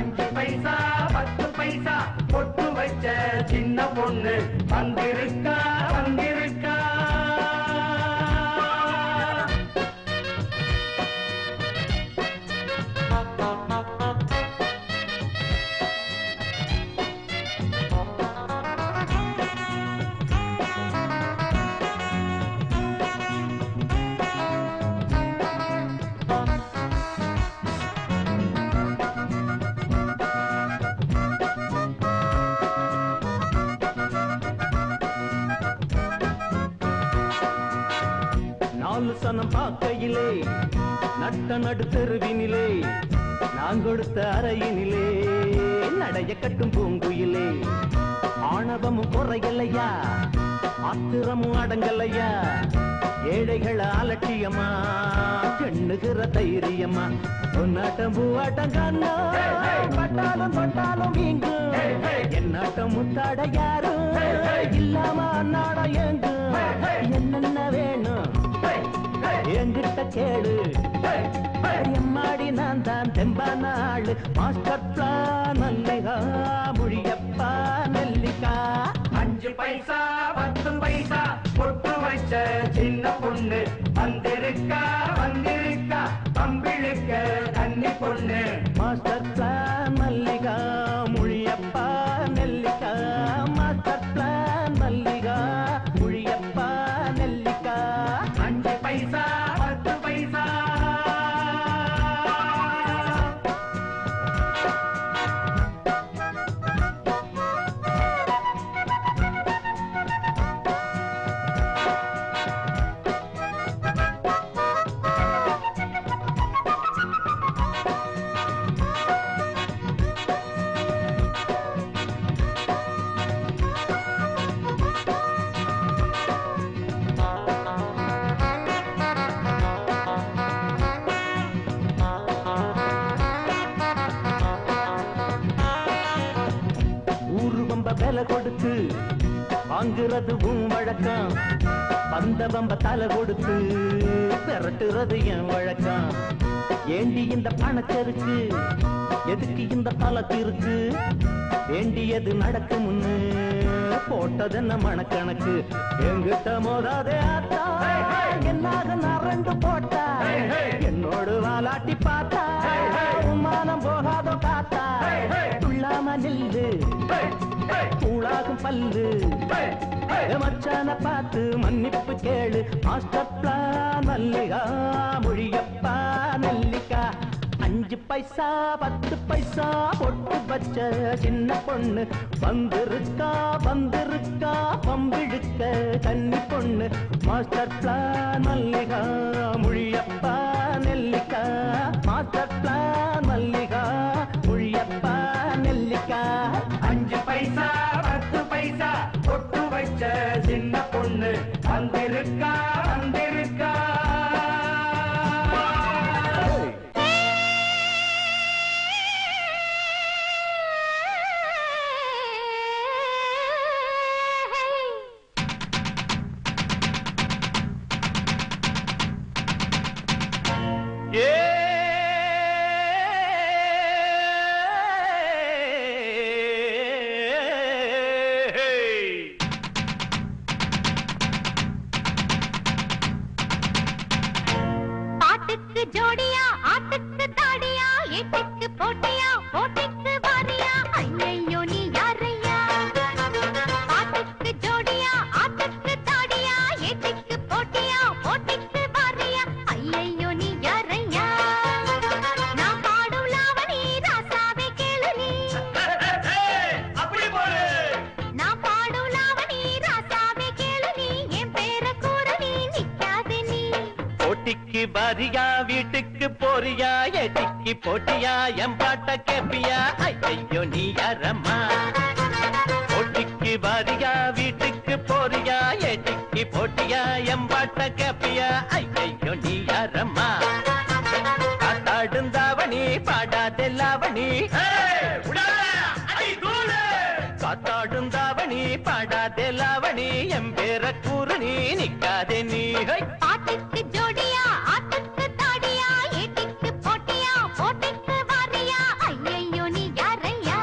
S1: 5 பைசா 10 பைசா ஒட்டு வச்ச சின்ன பொண்ணு வந்திருக்கா வந்திருக்கா சனம் பார்க்கையிலே நட்ட நடு தெருவினிலே நான் கொடுத்த அறையினிலே நடைய கட்டும் பூங்குயிலே ஆணவமும் குறையலையா ஆத்திரமும் அடங்கலையா ஏழைகள் அலட்சியமா எண்ணுகிற தைரியமா பொன்னாட்டம் பூவாட்டம் கண்ணா பட்டாலும் பட்டாலும் இங்கு என்னாட்டம் முத்தாட யாரும் இல்லாம அன்னாடம் எங்கு என்னென்ன வேணும் என்கிட்ட கேளு எம்மாடி நான் தான் தெம்பான ஆளு மாஸ்டர் பிளான் மல்லிகா மொழியப்பா நெல்லிக்கா
S3: 5 பைசா 10 பைசா பொட்டு வச்ச சின்ன பொண்ணு வந்திருக்கா வந்திருக்கா பம்பிழுக்க தண்ணி பொண்ணு
S1: மாஸ்டர் பிளான் மல்லிகா மொழியப்பா நெல்லிக்கா மாஸ்டர் பிளான் மல்லிகா மொழியப்பா நெல்லிக்கா
S3: 5 பைசா 10 பைசா
S1: விலை கொடுத்து வாங்குறது வழக்கம் பந்த பம்ப தலை கொடுத்து பெரட்டுறது என் வழக்கம் ஏண்டி இந்த பணச்சருக்கு எதுக்கு இந்த தலத்திற்கு வேண்டியது நடக்கும்னு போட்டதென்ன மனக்கணக்கு எங்கிட்ட மோதாதே ஆத்தா என்னாக நரண்டு போட்டா என்னோடு வாலாட்டி பார்த்தா மானம் போகாதோ காத்தா துள்ளாம நில்லு கூழாகும் பல்லு மச்சான பார்த்து மன்னிப்பு கேளு மாஸ்டர் பிளான் மல்லிகா மொழியப்பா நெல்லிக்கா 5 பைசா 10 பைசா பொட்டு வச்ச சின்ன பொண்ணு வந்திருக்கா வந்திருக்கா பம்பிழுக்க கன்னி பொண்ணு மாஸ்டர் பிளான் மல்லிகா மொழியப்பா நெல்லிக்கா மாஸ்டர் பிளான் மல்லிகா மொழியப்பா நெல்லிக்கா
S3: 5 பைசா 10 பைசா பொட்டு வச்ச சின்ன பொண்ணு வந்திருக்கா வந்திருக்கா
S2: ஜோடியா ஆட்டுக்கு தாடியா ஏட்டுக்கு போட்டியா போட்டிக்கு வாரியா ஐயையோ நீ யாரையா ஆட்டுக்கு ஜோடியா ஆட்டுக்கு தாடியா ஏட்டுக்கு போட்டியா போட்டிக்கு வாரியா ஐயையோ நீ யாரையா நான் பாடும் லாவணி ராசாவே கேளு நீ
S3: அப்படி போடு
S2: நான் பாடும் லாவணி ராசாவே கேளு நீ என் பேர கூற நீ நிக்காதே நீ
S1: போட்டிக்கு பாரியா வீட்டுக்கு போறியா ஏட்டிக்கு போட்டியா எம்பாட்ட கேப்பியா ஐயோ நீ யாரம்மா போட்டிக்கு பாரியா வீட்டுக்கு போறியா ஏட்டிக்கு போட்டியா எம்பாட்ட கேப்பியா ஐயோ நீ யாரம்மா காத்தாடுந்தாவணி பாடாதெல்லாவணி காத்தாடுந்தாவணி பாடாதெல்லாவணி எம் பேர கூறு நீ நிக்காதே நீ
S2: பாட்டுக்கு ஜோடியா ஆட்டுக்கு தாடியா ஏட்டிக்கு போட்டியா போட்டிக்கு வாரியா ஐயையோ நீ யாரையா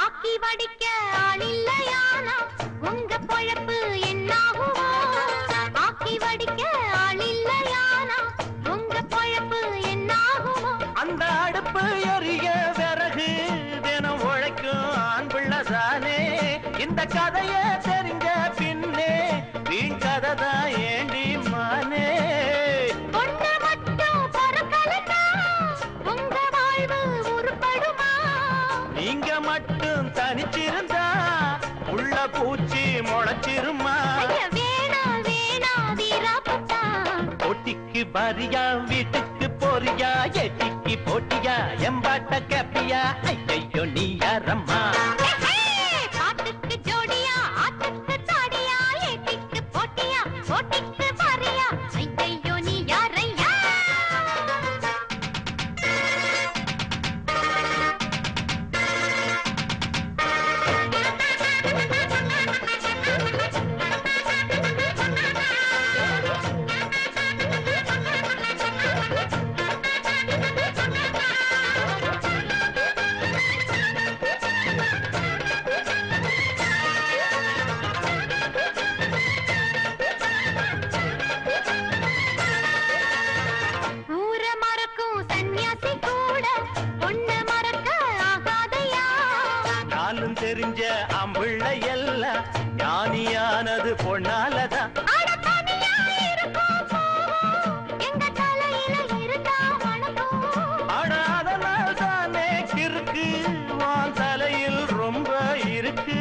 S2: ஆக்கி வடிக்க ஆளில்லையானா உங்க பொழப்பு என்னாகுமோ ஆக்கி வடிக்க ஆளில்லையானா உங்க பொழப்பு என்னாகுமோ
S1: அந்த அடுப்பு எரிய விறகு தினம் உழைக்கும் ஆண் பிள்ளசானே இந்த கதைய தெரிஞ்ச பின்னே வீண் கதை தான் ஏண்டி மானே வீட்டுக்கு பாரியா வீட்டுக்கு போறியா எட்டிக்கு போட்டியா எம்பாட்ட கேப்பியா ஐயோ நீ யாரம்மா
S2: பாட்டுக்கு ஜோடியா ஆட்டுக்கு தாடியா ஏட்டிக்கு போட்டியா போட்டிக்கு பாரியா ஐயோ நீ யாரையா ஊர மறக்கும் சன்னியாசி கூட பொண்ணு மறக்க ஆகாதையா
S1: நாளும் தெரிஞ்ச அம்பிள்ளை எல்லாம் ஞானியானது பொண்ணாலதான்
S2: அட தனியா இருக்கும் போகும் எங்க தலையில இருந்தா வணக்கம்
S1: ஆனா அதனால் தானே கிறுக்கு வான் தலையில் ரொம்ப இருக்கு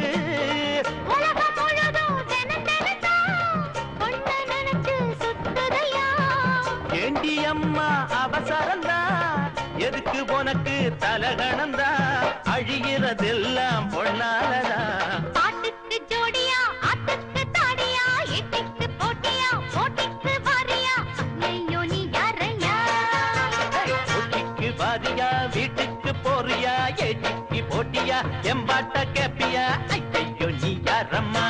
S2: உலகம் முழுதும் தினம் பொண்ணு நினைச்சு சுத்துதையா
S1: ஏண்டி அம்மா அவசரந்தா எதுக்கு உனக்கு தலகணந்தா அழிகிறதெல்லாம் பொண்ணாலதான்
S2: பாட்டுக்கு ஜோடியா ஆட்டுக்கு தாடியா எட்டிக்கு போட்டியா போட்டிக்கு வாரியா ஐயோ நீ யாரையா
S1: வீட்டுக்கு பாரியா வீட்டுக்கு போறியா ஏட்டிக்கு போட்டியா எம்பாட்ட கேப்பியா ஐயோ நீ யாரம்மா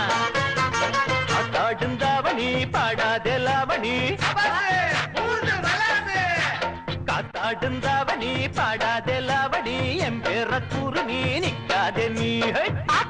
S1: காத்தாடுந்தாவணி பாடாதே லாவணி காத்தாடுந்தாவணி பாடாதே லாவணி என் பேர கூறு நீ நிக்காதே நீ
S2: பாட்டு